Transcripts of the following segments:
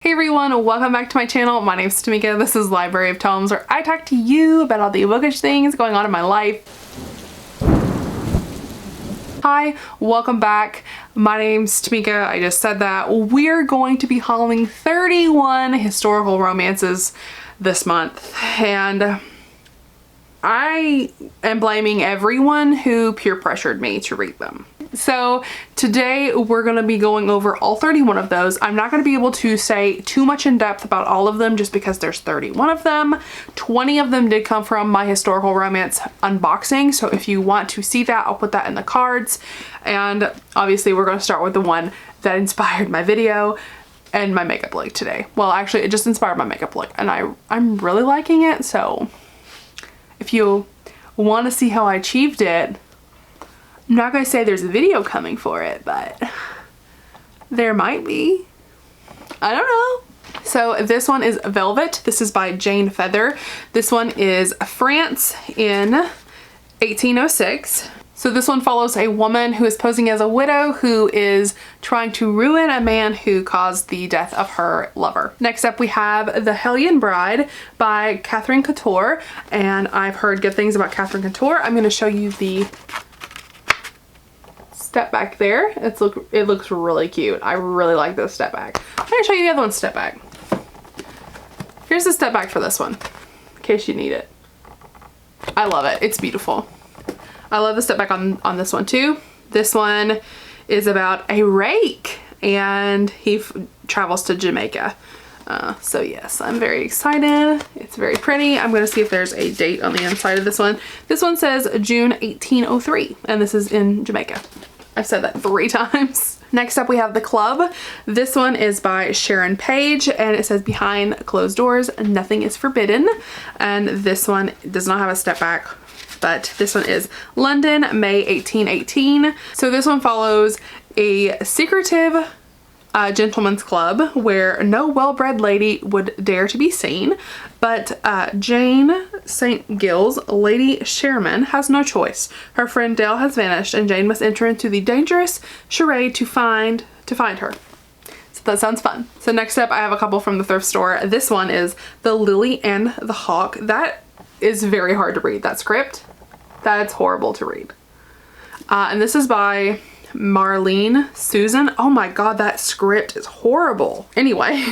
Hey everyone, welcome back to my channel. My name is Tamika. This is Library of Tomes, where I talk to you about all the bookish things going on in my life. Hi, welcome back. My name's Tamika. I just said that. We're going to be hauling 31 historical romances this month, and I am blaming everyone who peer pressured me to read them. So today we're going to be going over all 31 of those. I'm not going to be able to say too much in depth about all of them just because there's 31 of them. 20 of them did come from my historical romance unboxing, so if you want to see that, I'll put that in the cards. And obviously we're going to start with the one that inspired my video and my makeup look today. Well, actually it just inspired my makeup look, and I'm really liking it, so if you want to see how I achieved it, I'm not going to say there's a video coming for it, but there might be. I don't know. So this one is Velvet. This is by Jane Feather. This one is France in 1806. So this one follows a woman who is posing as a widow who is trying to ruin a man who caused the death of her lover. Next up we have The Hellion Bride by Catherine Couture, and I've heard good things about Catherine Couture. I'm going to show you the step back there. It looks really cute. I really like this step back. I'm going to show you the other one step back. Here's the step back for this one, in case you need it. I love it. It's beautiful. I love the step back on this one too. This one is about a rake, and he travels to Jamaica. So yes, I'm very excited. It's very pretty. I'm going to see if there's a date on the inside of this one. This one says June 1803, and this is in Jamaica. I've said that 3 times. Next up we have The Club. This one is by Sharon Page, and it says Behind Closed Doors, Nothing is Forbidden. And this one does not have a step back, but this one is London, May 1818. So this one follows a secretive gentleman's club where no well-bred lady would dare to be seen, but Jane St. Gills, Lady Sherman, has no choice. Her friend Dale has vanished, and Jane must enter into the dangerous charade to find her. So that sounds fun. So next up I have a couple from the thrift store. This one is The Lily and the Hawk. That is very hard to read. That script, that's horrible to read. And this is by Marlene Susan. Oh my god, that script is horrible. Anyway,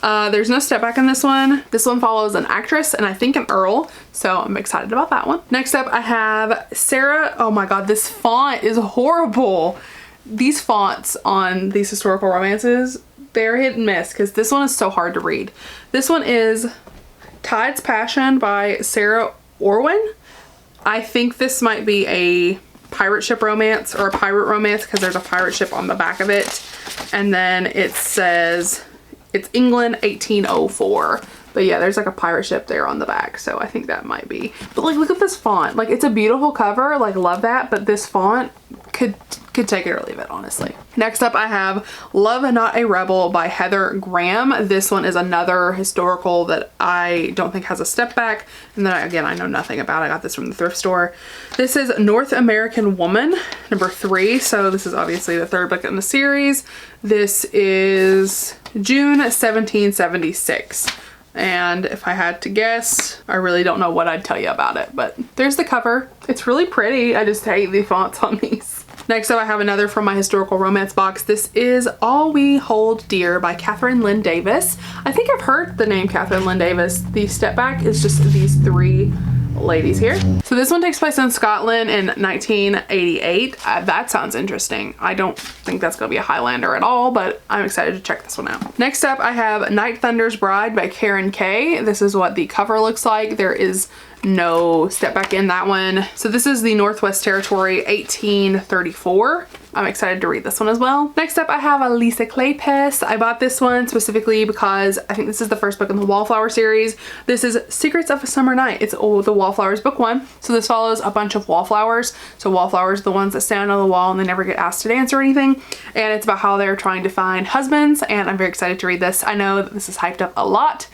there's no step back in this one. This one follows an actress and I think an earl, so I'm excited about that one. Next up I have Sarah. Oh my god, this font is horrible. These fonts on these historical romances, they're hit and miss because this one is so hard to read. This one is Tide's Passion by Sarah Orwin. I think this might be a pirate ship romance or a pirate romance because there's a pirate ship on the back of it, and then it says it's England 1804, but yeah, there's like a pirate ship there on the back, so I think that might be. But like, look at this font. Like, it's a beautiful cover, like, love that, but this font could take it or leave it, honestly. Next up I have Love and Not a Rebel by Heather Graham. This one is another historical that I don't think has a step back, and then again, I know nothing about. I got this from the thrift store. This is North American Woman, number 3, so this is obviously the 3rd book in the series. This is June 1776. And if I had to guess, I really don't know what I'd tell you about it, but there's the cover. It's really pretty. I just hate the fonts on these. Next up I have another from my historical romance box. This is All We Hold Dear by Catherine Lynn Davis. I think I've heard the name Catherine Lynn Davis. The step back is just these 3 ladies here. So this one takes place in Scotland in 1988. That sounds interesting. I don't think that's gonna be a Highlander at all, but I'm excited to check this one out. Next up I have Night Thunder's Bride by Karen Kay. This is what the cover looks like. There is no step back in that one. So this is the Northwest Territory 1834. I'm excited to read this one as well. Next up I have Lisa Kleypas. I bought this one specifically because I think this is the first book in the Wallflower series. This is Secrets of a Summer Night. It's the Wallflowers book 1. So this follows a bunch of wallflowers. So wallflowers are the ones that stand on the wall and they never get asked to dance or anything. And it's about how they're trying to find husbands, and I'm very excited to read this. I know that this is hyped up a lot,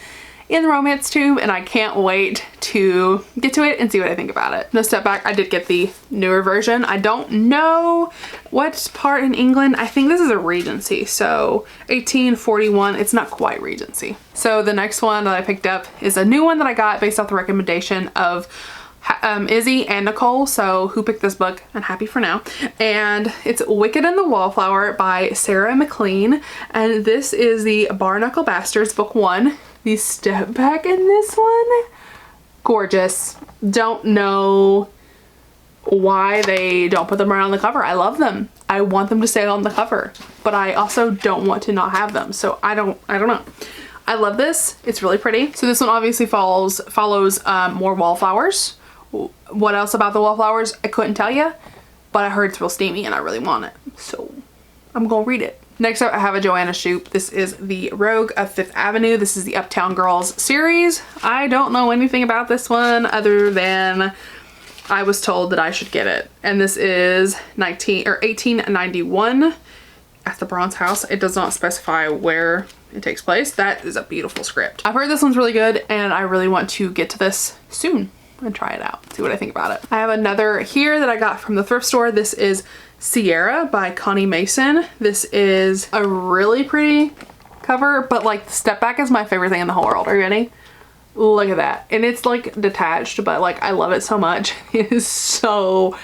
in the romance tube, and I can't wait to get to it and see what I think about it. No step back, I did get the newer version. I don't know what part in England. I think this is a Regency, so 1841. It's not quite Regency. So the next one that I picked up is a new one that I got based off the recommendation of Izzy and Nicole, so who picked this book, and happy for now. And it's Wicked and the Wallflower by Sarah McLean, and this is the Barnacle Bastards book 1. The step back in this one, gorgeous. Don't know why they don't put them around the cover. I love them. I want them to stay on the cover, but I also don't want to not have them, so I don't know. I love this. It's really pretty. So this one obviously follows more wallflowers. What else about the wallflowers? I couldn't tell you, but I heard it's real steamy and I really want it, so I'm gonna read it. Next up, I have a Joanna Shupe. This is the Rogue of Fifth Avenue. This is the Uptown Girls series. I don't know anything about this one other than I was told that I should get it, and this is 1891 at the Bronze House. It does not specify where it takes place. That is a beautiful script. I've heard this one's really good, and I really want to get to this soon and try it out, see what I think about it. I have another here that I got from the thrift store. This is Sierra by Connie Mason. This is a really pretty cover, but like the step back is my favorite thing in the whole world. Are you ready? Look at that. And it's like detached, but like I love it so much. It is so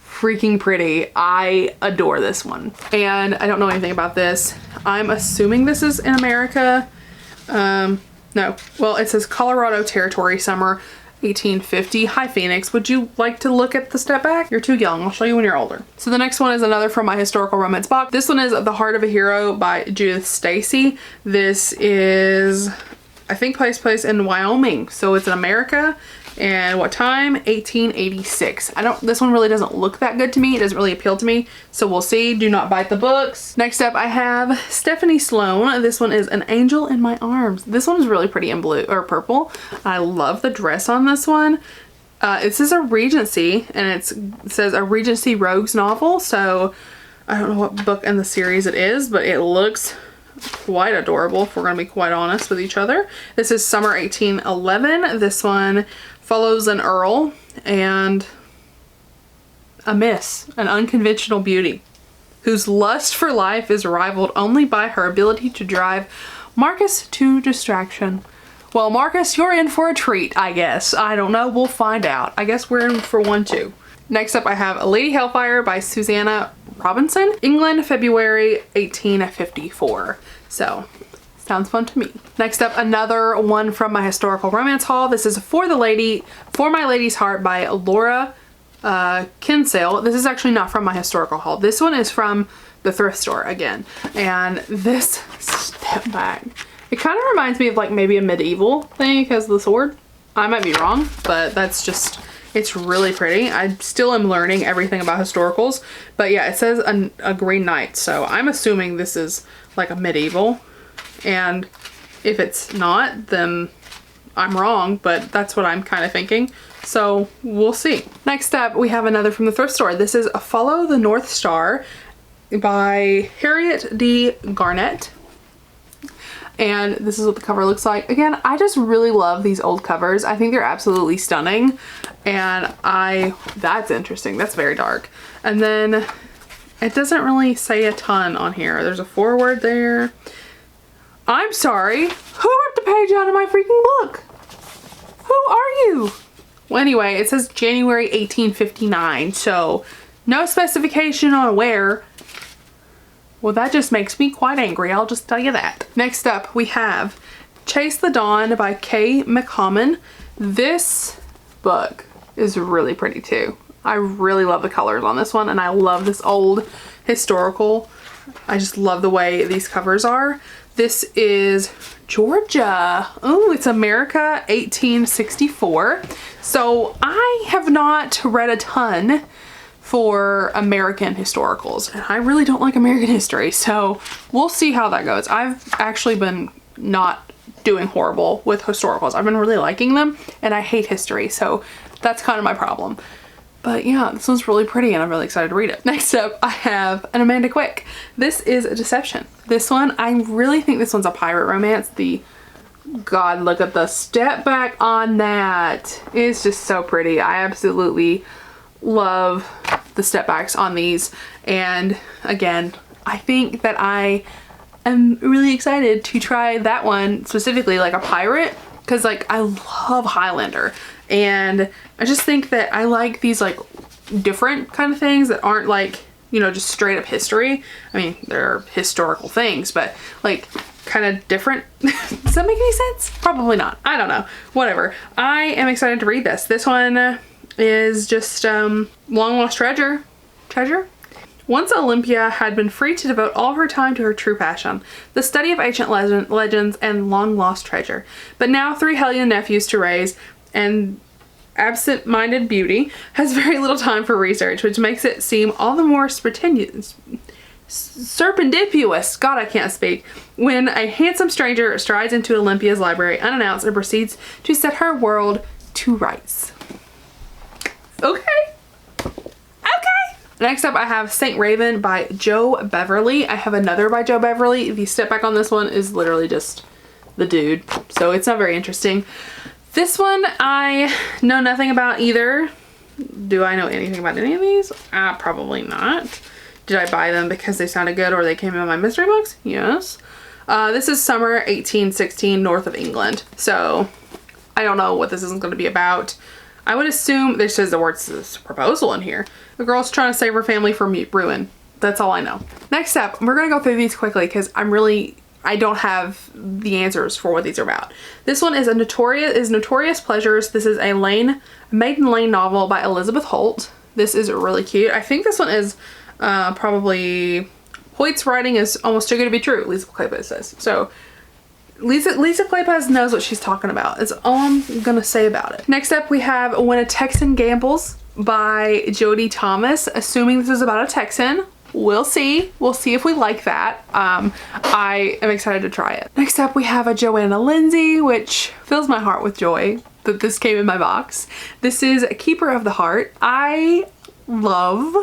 freaking pretty. I adore this one. And I don't know anything about this. I'm assuming this is in America. No. Well, it says Colorado Territory, summer 1850. Hi Phoenix, would you like to look at the step back? You're too young, I'll show you when you're older. So the next one is another from my historical romance box. This one is The Heart of a Hero by Judith Stacy. This is, I think, place in Wyoming, so it's in America. And what time? 1886. This one really doesn't look that good to me. It doesn't really appeal to me, so we'll see. Do not bite the books. Next up, I have Stephanie Sloan. This one is An Angel in My Arms. This one is really pretty in blue or purple. I love the dress on this one. This is a Regency, and it says a Regency Rogues novel, so I don't know what book in the series it is, but it looks quite adorable, if we're gonna be quite honest with each other. This is summer 1811. This one follows an earl and a miss, an unconventional beauty, whose lust for life is rivaled only by her ability to drive Marcus to distraction. Well, Marcus, you're in for a treat, I guess. I don't know, we'll find out. I guess we're in for one too. Next up, I have Lady Hellfire by Susanna Robinson. England, February 1854. So, sounds fun to me. Next up, another one from my historical romance haul. This is For My Lady's Heart by Laura Kinsale. This is actually not from my historical haul. This one is from the thrift store again. And this step back, it kind of reminds me of like maybe a medieval thing because of the sword. I might be wrong, but that's just, it's really pretty. I still am learning everything about historicals, but yeah, it says a Green Knight, so I'm assuming this is like a medieval, and if it's not, then I'm wrong, but that's what I'm kind of thinking, so we'll see. Next up, we have another from the thrift store. This is Follow the North Star by Harriet D. Garnett. And this is what the cover looks like. Again, I just really love these old covers. I think they're absolutely stunning. And that's interesting. That's very dark. And then it doesn't really say a ton on here. There's a foreword there. I'm sorry. Who ripped the page out of my freaking book? Who are you? Well, anyway, it says January 1859. So no specification on where. Well, that just makes me quite angry, I'll just tell you that. Next up, we have Chase the Dawn by Kay McCommon. This book is really pretty too. I really love the colors on this one, and I love this old historical. I just love the way these covers are. This is Georgia. Oh, it's America 1864. So I have not read a ton for American historicals, and I really don't like American history, so we'll see how that goes. I've actually been not doing horrible with historicals. I've been really liking them, and I hate history, so that's kind of my problem. But yeah, this one's really pretty, and I'm really excited to read it. Next up, I have an Amanda Quick. This is Deception. This one, I really think this one's a pirate romance. The God, look at the step back on that. It's just so pretty. I absolutely love the step backs on these. And again, I think that I am really excited to try that one specifically, like a pirate, because like I love Highlander, and I just think that I like these like different kind of things that aren't like, you know, just straight up history. I mean, they're historical things, but like kind of different. Does that make any sense? Probably not. I don't know. Whatever. I am excited to read this. This one is just Long Lost Treasure. Once Olympia had been free to devote all of her time to her true passion, the study of ancient legends and long-lost treasure. But now 3 hellion nephews to raise, and absent-minded beauty has very little time for research, which makes it seem all the more serendipitous, God, I can't speak, when a handsome stranger strides into Olympia's library unannounced and proceeds to set her world to rights. Okay. Next up, I have Saint Raven by Joe Beverly. I have another by Joe Beverly. The step back on this one is literally just the dude, so it's not very interesting. This one I know nothing about either. Do I know anything about any of these? Probably not. Did I buy them because they sounded good or they came in my mystery box? Yes. This is Summer 1816, North of England. So I don't know what this is going to be about. I would assume, there says the word proposal in here. The girl's trying to save her family from ruin. That's all I know. Next up, we're going to go through these quickly because I don't have the answers for what these are about. This one is Notorious Pleasures. This is a Maiden Lane novel by Elizabeth Holt. This is really cute. I think this one is probably, Hoyt's writing is almost too good to be true, Lisa Kleypas says. So Lisa Kleypas knows what she's talking about. That's all I'm gonna say about it. Next up, we have When a Texan Gambles by Jodie Thomas. Assuming this is about a Texan. We'll see. We'll see if we like that. I am excited to try it. Next up, we have a Joanna Lindsay, which fills my heart with joy that this came in my box. This is A Keeper of the Heart. I love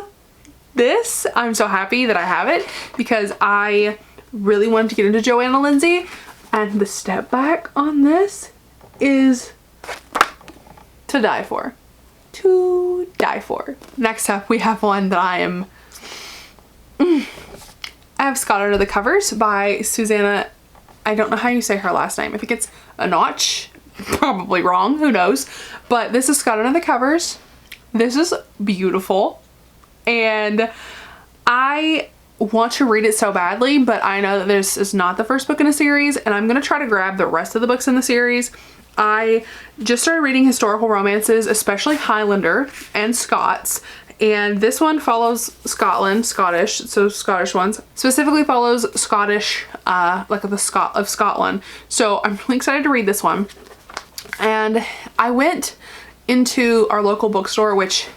this. I'm so happy that I have it because I really wanted to get into Joanna Lindsay. And the step back on this is to die for. To die for. Next up, we have one that I have Scott Under the Covers by Susanna. I don't know how you say her last name. I think it's a notch. Probably wrong. Who knows? But this is Scott Under the Covers. This is beautiful. And I want to read it so badly, but I know that this is not the first book in a series, and I'm going to try to grab the rest of the books in the series. I just started reading historical romances, especially Highlander and Scots, and this one follows Scottish, so Scottish ones. Specifically follows Scottish, like of Scotland. So I'm really excited to read this one. And I went into our local bookstore, which,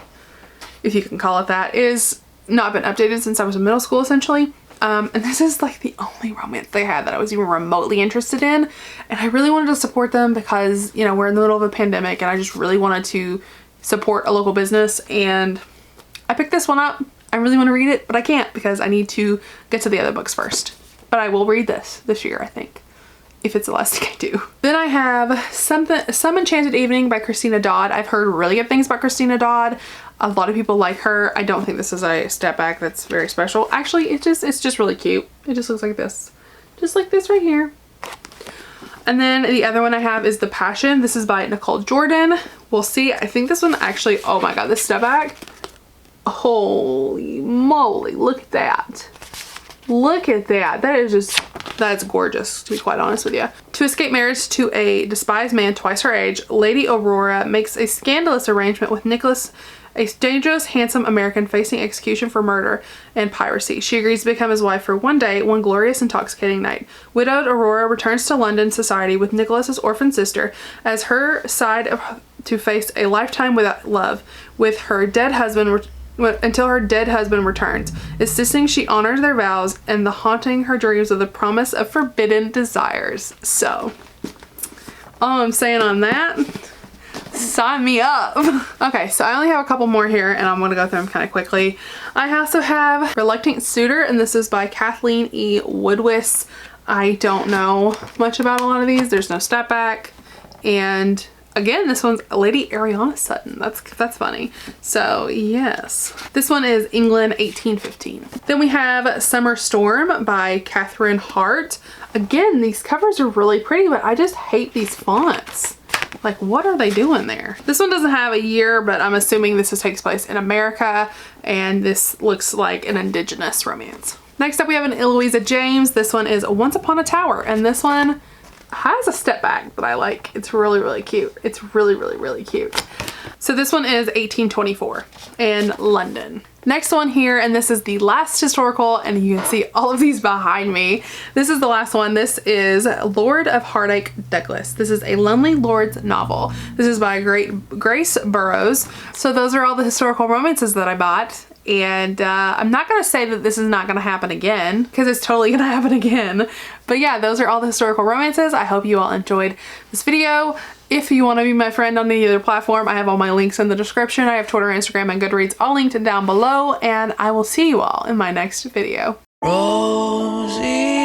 if you can call it that, is not been updated since I was in middle school essentially. And this is like the only romance they had that I was even remotely interested in. And I really wanted to support them because, you know, we're in the middle of a pandemic and I just really wanted to support a local business. And I picked this one up. I really want to read it, but I can't because I need to get to the other books first. But I will read this year, I think, if it's the last thing I do. Then I have Some Enchanted Evening by Christina Dodd. I've heard really good things about Christina Dodd. A lot of people like her. I don't think this is a step back that's very special. Actually, it's just really cute. It just looks like this. Just like this right here. And then the other one I have is The Passion. This is by Nicole Jordan. We'll see. I think this one actually, oh my god, this step back. Holy moly, look at that. Look at that. That's gorgeous, to be quite honest with you. To escape marriage to a despised man twice her age, Lady Aurora makes a scandalous arrangement with Nicholas, a dangerous, handsome American facing execution for murder and piracy. She agrees to become his wife for one day, one glorious, intoxicating night. Widowed, Aurora returns to London society with Nicholas's orphan sister as her side to face a lifetime without love with her dead husband until her dead husband returns. Insisting she honors their vows and the haunting her dreams of the promise of forbidden desires. So, all I'm saying on that, sign me up. Okay, so I only have a couple more here and I'm going to go through them kind of quickly. I also have Reluctant Suitor, and this is by Kathleen E. Woodwiss. I don't know much about a lot of these. There's no step back. And again, this one's Lady Ariana Sutton. That's funny. So yes, this one is England 1815. Then we have Summer Storm by Catherine Hart. Again, these covers are really pretty, but I just hate these fonts. Like, what are they doing there? This one doesn't have a year, but I'm assuming this takes place in America, and this looks like an indigenous romance. Next up, we have an Eloisa James. This one is Once Upon a Tower, and this one has a step back that I like. It's really, really cute. It's really, really, really cute. So this one is 1824 in London. Next one here, and this is the last historical, and you can see all of these behind me. This is the last one. This is Lord of Heartache Douglas. This is a Lonely Lord's novel. This is by Grace Burrows. So those are all the historical romances that I bought. And I'm not going to say that this is not going to happen again, because it's totally going to happen again. But yeah, those are all the historical romances. I hope you all enjoyed this video. If you want to be my friend on any other platform, I have all my links in the description. I have Twitter, Instagram, and Goodreads all linked down below. And I will see you all in my next video. Rosie.